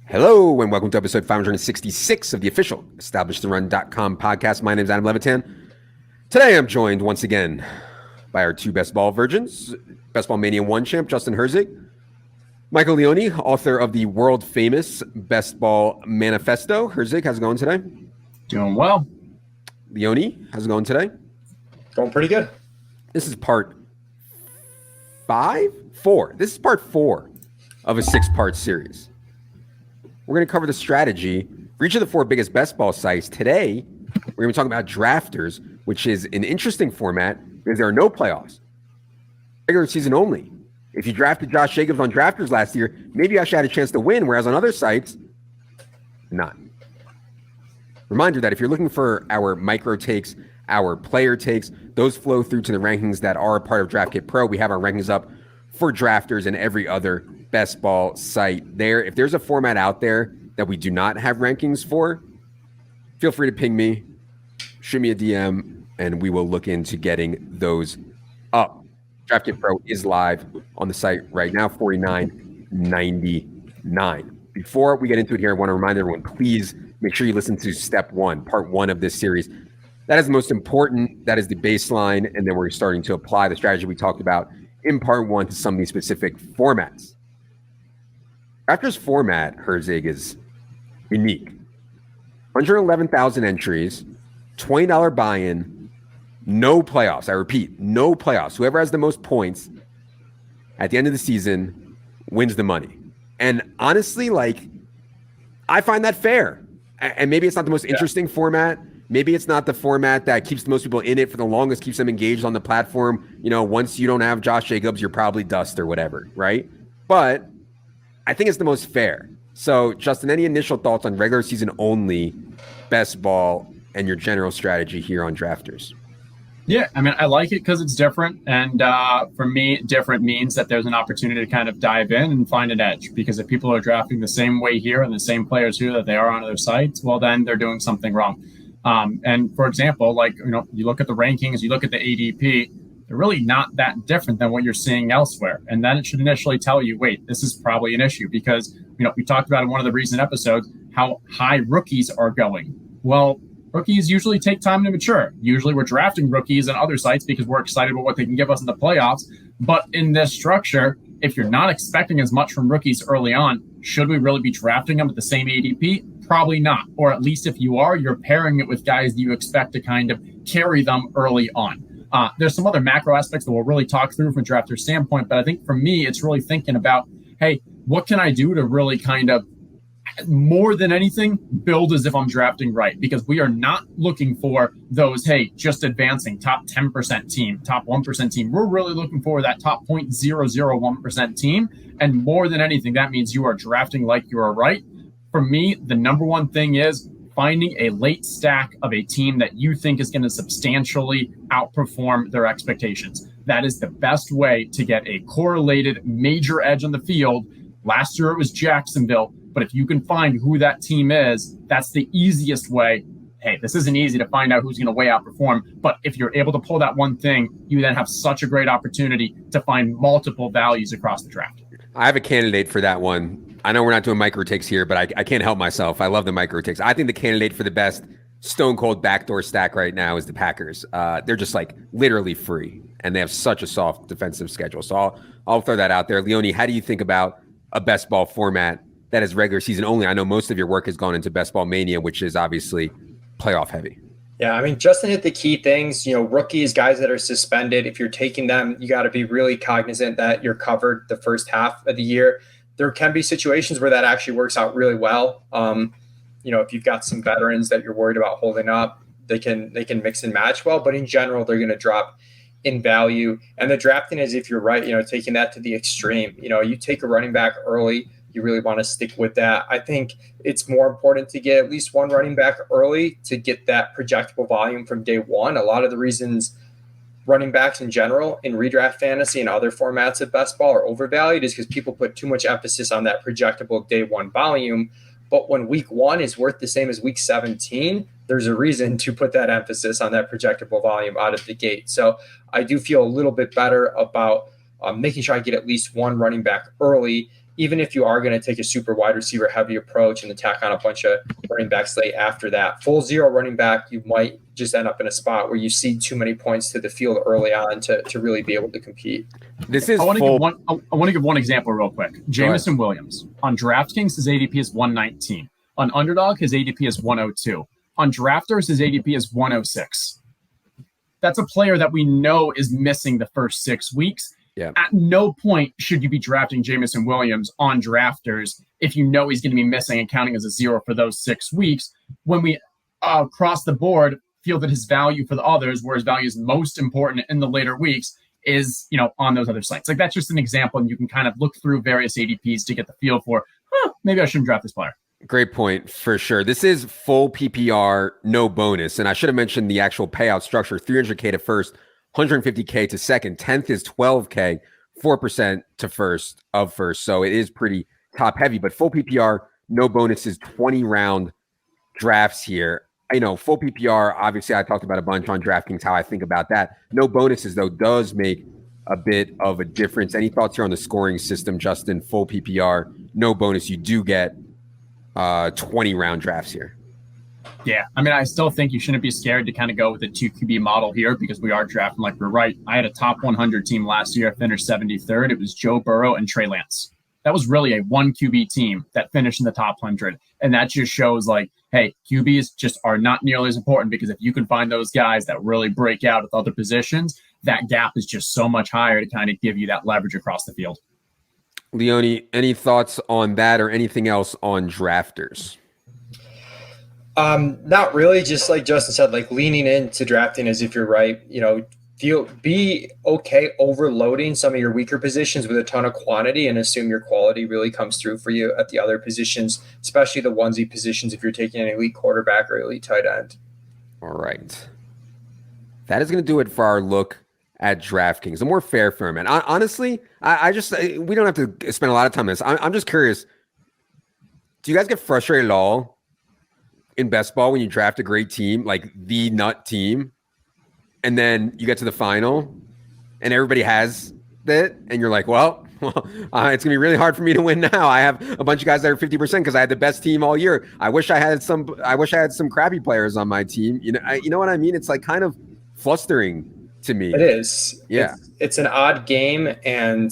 Hello, and welcome to episode 566 of the official EstablishTheRun.com podcast. My name is Adam Levitan. Today, I'm joined once again by our two best ball virgins, Best Ball Mania 1 champ, Justin Herzig, Michael Leone, author of the world-famous Best Ball Manifesto. Herzig, how's it going today? Doing well. Leone, how's it going today? Going pretty good. This is part 4. This is part 4 of a 6-part series. We're going to cover the strategy for each of the 4 biggest best ball sites. Today, we're going to be talking about drafters, which is an interesting format because there are no playoffs. Regular season only. If you drafted Josh Jacobs on drafters last year, maybe you actually had a chance to win, whereas on other sites, not. Reminder that if you're looking for our micro takes, our player takes, those flow through to the rankings that are a part of DraftKit Pro. We have our rankings up for drafters and every other best ball site there. If there's a format out there that we do not have rankings for, feel free to ping me, shoot me a DM, and we will look into getting those up. DraftKit Pro is live on the site right now, $49.99. Before we get into it here, I want to remind everyone, please make sure you listen to step 1, part 1 of this series. That is the most important. That is the baseline, and then we're starting to apply the strategy we talked about in part 1 to some of these specific formats. Drafters format, Herzig, is unique. 111,000 entries, $20 buy-in, no playoffs. I repeat, no playoffs. Whoever has the most points at the end of the season wins the money. And honestly, I find that fair. And maybe it's not the most interesting format. Maybe it's not the format that keeps the most people in it for the longest, keeps them engaged on the platform. You know, once you don't have Josh Jacobs, you're probably dust or whatever, right? But I think it's the most fair. So, Justin, any initial thoughts on regular season only best ball and your general strategy here on drafters? Yeah, I mean, I like it because it's different. And for me, different means that there's an opportunity to kind of dive in and find an edge. Because if people are drafting the same way here and the same players here that they are on other sites, well, then they're doing something wrong. And for example, you look at the rankings, you look at the ADP, they're really not that different than what you're seeing elsewhere. And then it should initially tell you, wait, this is probably an issue because, we talked about in one of the recent episodes how high rookies are going. Well, rookies usually take time to mature. Usually we're drafting rookies on other sites because we're excited about what they can give us in the playoffs. But in this structure, if you're not expecting as much from rookies early on, should we really be drafting them at the same ADP? Probably not. Or at least if you are, you're pairing it with guys that you expect to kind of carry them early on. There's some other macro aspects that we'll really talk through from a drafter standpoint, but I think for me, it's really thinking about, hey, what can I do to really kind of, more than anything, build as if I'm drafting right? Because we are not looking for those, hey, just advancing top 10% team, top 1% team. We're really looking for that top 0.001% team. And more than anything, that means you are drafting like you are right. For me, the number one thing is finding a late stack of a team that you think is going to substantially outperform their expectations. That is the best way to get a correlated major edge on the field. Last year it was Jacksonville, but if you can find who that team is, that's the easiest way. Hey, this isn't easy to find out who's going to way outperform, but if you're able to pull that one thing, you then have such a great opportunity to find multiple values across the draft. I have a candidate for that one. I know we're not doing micro takes here, but I can't help myself. I love the micro takes. I think the candidate for the best stone cold backdoor stack right now is the Packers. They're just literally free, and they have such a soft defensive schedule. So I'll throw that out there. Leone, how do you think about a best ball format that is regular season only? I know most of your work has gone into Best Ball Mania, which is obviously playoff heavy. Yeah, I mean, Justin hit the key things. Rookies, guys that are suspended, if you're taking them, you got to be really cognizant that you're covered the first half of the year. There can be situations where that actually works out really well. If you've got some veterans that you're worried about holding up, they can mix and match well. But in general, they're going to drop in value. And the drafting is, if you're right, taking that to the extreme. You take a running back early, you really want to stick with that. I think it's more important to get at least one running back early to get that projectable volume from day one. A lot of the reasons running backs in general in redraft fantasy and other formats of best ball are overvalued is because people put too much emphasis on that projectable day one volume. But when week 1 is worth the same as week 17, there's a reason to put that emphasis on that projectable volume out of the gate. So I do feel a little bit better about making sure I get at least one running back early. even if you are going to take a super wide receiver heavy approach and attack on a bunch of running backs late after that, full zero running back, you might just end up in a spot where you cede too many points to the field early on to really be able to compete. This is I want to give one example real quick. Jameson Williams on DraftKings, his ADP is 119. On Underdog, his ADP is 102. On Drafters, his ADP is 106. That's a player that we know is missing the first 6 weeks. Yeah. At no point should you be drafting Jameson Williams on Drafters if you know he's going to be missing and counting as a zero for those 6 weeks, when we across the board feel that his value for the others, where his value is most important in the later weeks, is, on those other sites. Like, that's just an example, and you can kind of look through various ADPs to get the feel for, maybe I shouldn't draft this player. Great point, for sure. This is full PPR, no bonus. And I should have mentioned the actual payout structure: 300K to first, 150K to second. 10th is 12K, 4% to first. So it is pretty top heavy, but full PPR, no bonuses, 20 round drafts here. Full PPR, obviously I talked about a bunch on DraftKings, how I think about that. No bonuses, though, does make a bit of a difference. Any thoughts here on the scoring system, Justin? Full PPR, no bonus, you do get 20 round drafts here. Yeah, I still think you shouldn't be scared to kind of go with the 2 QB model here, because we are drafting like we're right. I had a top 100 team last year. I finished 73rd. It was Joe Burrow and Trey Lance. That was really a 1 QB team that finished in the top 100. And that just shows, like, hey, QBs just are not nearly as important, because if you can find those guys that really break out at other positions, that gap is just so much higher to kind of give you that leverage across the field. Leone, any thoughts on that or anything else on drafters? Not really. Just like Justin said, like, leaning into drafting as if you're right. Be okay overloading some of your weaker positions with a ton of quantity, and assume your quality really comes through for you at the other positions, especially the onesie positions if you're taking an elite quarterback or elite tight end. All right. That is going to do it for our look at DraftKings. A more fair firm. And honestly, we don't have to spend a lot of time on this. I'm just curious. Do you guys get frustrated at all in best ball when you draft a great team, like the nut team, and then you get to the final and everybody has it, and you're like, well, it's going to be really hard for me to win now. I have a bunch of guys that are 50% because I had the best team all year. I wish I had some crappy players on my team. You know what I mean? It's like kind of flustering to me. It is. Yeah. It's an odd game, and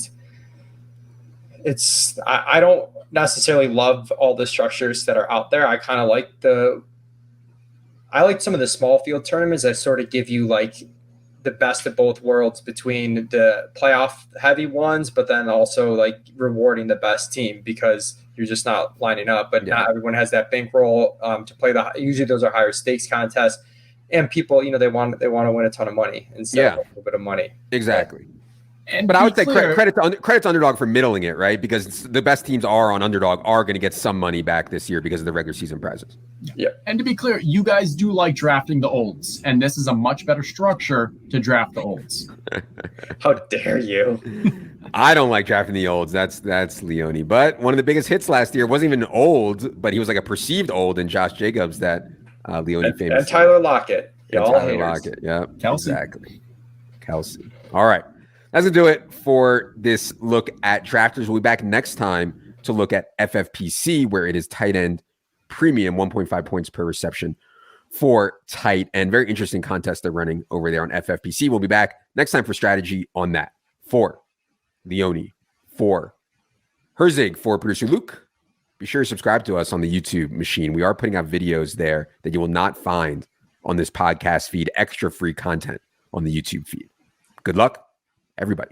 I don't necessarily love all the structures that are out there. I kind of like some of the small field tournaments that sort of give you like the best of both worlds between the playoff heavy ones, but then also like rewarding the best team, because you're just not lining up. But not everyone has that bankroll to play usually those are higher stakes contests, and people, they want to win a ton of money instead of a little bit of money. Exactly. But I would say credit to Underdog for middling it, right? Because the best teams on Underdog are going to get some money back this year because of the regular season prizes. Yeah. And to be clear, you guys do like drafting the olds, and this is a much better structure to draft the olds. How dare you? I don't like drafting the olds. That's Leone. But one of the biggest hits last year wasn't even old, but he was like a perceived old in Josh Jacobs that Leone famous. And Tyler Lockett. Tyler Lockett. Yeah. Kelsey. Exactly. Kelsey. All right. That's going to do it for this look at drafters. We'll be back next time to look at FFPC, where it is tight end premium, 1.5 points per reception for tight end. Very interesting contest they're running over there on FFPC. We'll be back next time for strategy on that. For Leone, for Herzig, for producer Luke, be sure to subscribe to us on the YouTube machine. We are putting out videos there that you will not find on this podcast feed, extra free content on the YouTube feed. Good luck, everybody.